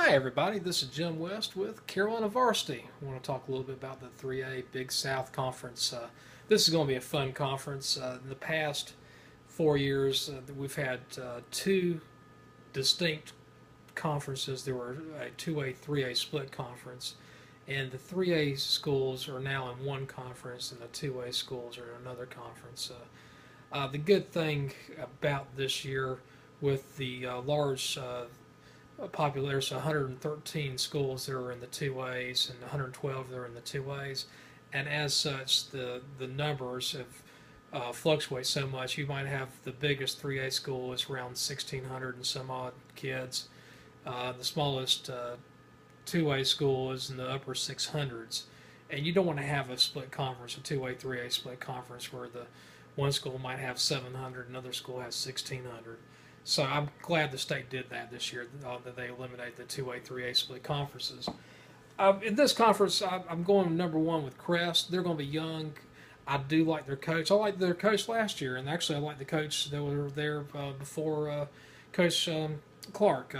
Hi everybody, this is Jim West with Carolina Varsity. I want to talk a little bit about the 3A Big South Conference. This is going to be a fun conference. In the past 4 years, we've had two distinct conferences. There were a 2A, 3A split conference, and the 3A schools are now in one conference, and the 2A schools are in another conference. The good thing about this year with the large there's 113 schools that are in the 2As and 112 that are in the 2As, and as such, the numbers have fluctuate so much. You might have the biggest 3A school is around 1,600 and some odd kids. The smallest 2A school is in the upper 600s, and you don't want to have a split conference, a 2A, 3A split conference where the one school might have 700, another school has 1,600. So I'm glad the state did that this year, that they eliminated the 2A, 3A split conferences. In this conference, I'm going number one with Crest. They're going to be young. I do like their coach. I liked their coach last year, and actually I like the coach that were there before Coach Clark.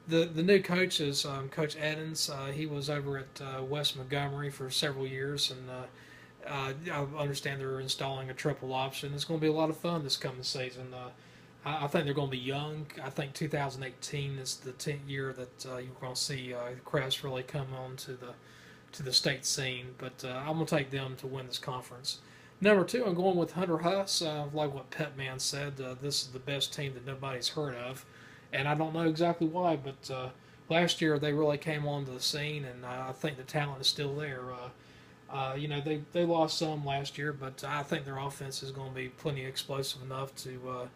The new coach is Coach Edens. He was over at West Montgomery for several years, and I understand they're installing a triple option. It's going to be a lot of fun this coming season. I think they're going to be young. I think 2018 is the 10th year that you're going to see Crest really come on to the state scene. But I'm going to take them to win this conference. Number two, I'm going with Hunter Huss. Like what Petman said, this is the best team that nobody's heard of, and I don't know exactly why. But last year they really came onto the scene, and I think the talent is still there. They lost some last year, but I think their offense is going to be plenty explosive enough to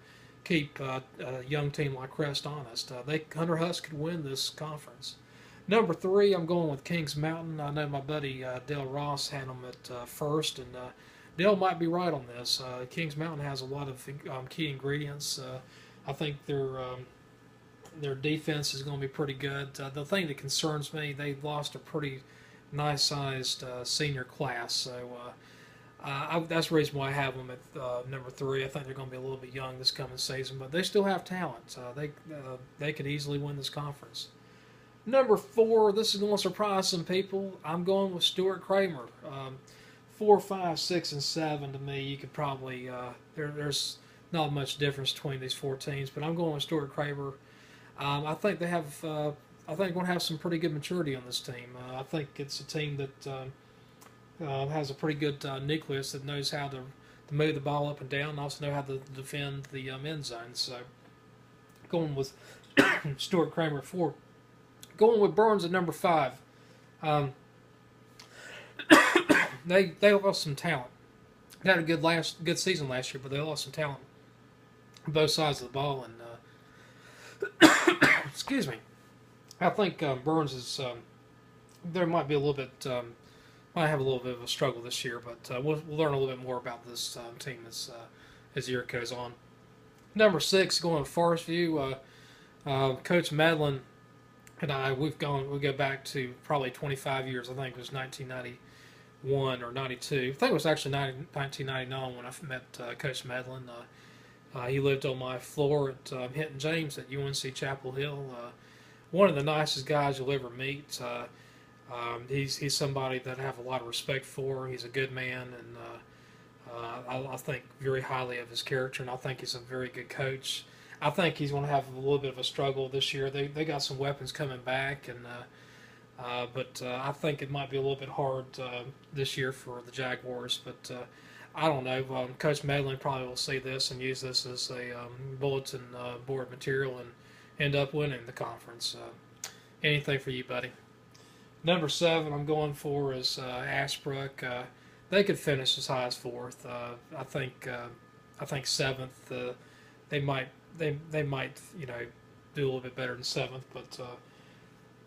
keep a young team like Crest honest. Hunter Huss could win this conference. Number three, I'm going with Kings Mountain. I know my buddy Dale Ross had them at first, and Dale might be right on this. Kings Mountain has a lot of key ingredients. I think their defense is going to be pretty good. The thing that concerns me, they lost a pretty nice-sized senior class, so that's the reason why I have them at number three. I think they're going to be a little bit young this coming season, but they still have talent. They could easily win this conference. Number four, this is going to surprise some people. I'm going with Stuart Kramer. 4, 5, 6, and 7 to me, you could probably there's not much difference between these four teams, but I'm going with Stuart Kramer. I think they have. I think they're going to have some pretty good maturity on this team. I think it's a team that has a pretty good nucleus that knows how to move the ball up and down, and also know how to defend the end zone. So, going with Stuart Kramer at 4. Going with Burns at number 5. They lost some talent. They had a good season last year, but they lost some talent on both sides of the ball. And excuse me, I think Burns is. There might be a little bit. Might have a little bit of a struggle this year, but we'll learn a little bit more about this team as the year goes on. Number 6, going to Forest View. Coach Medlin and I, we go back to probably 25 years. I think it was 1991 or 92. I think it was actually 1999 when I met Coach Medlin. He lived on my floor at Hinton James at UNC Chapel Hill. One of the nicest guys you'll ever meet. He's somebody that I have a lot of respect for. He's a good man, and I think very highly of his character, and I think he's a very good coach. I think he's going to have a little bit of a struggle this year. They got some weapons coming back, and but I think it might be a little bit hard this year for the Jaguars. But I don't know. Coach Medlin probably will see this and use this as a bulletin board material and end up winning the conference. Anything for you, buddy. Number 7 I'm going for is Ashbrook. They could finish as high as 4th. I think 7th. They might do a little bit better than 7th. But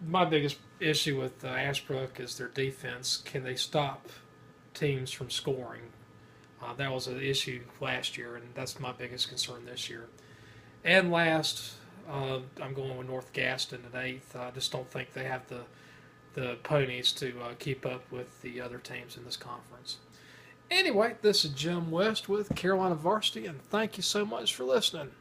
my biggest issue with Ashbrook is their defense. Can they stop teams from scoring? That was an issue last year, and that's my biggest concern this year. And last, I'm going with North Gaston at 8th. I just don't think they have the ponies to keep up with the other teams in this conference. Anyway, this is Jim West with Carolina Varsity, and thank you so much for listening.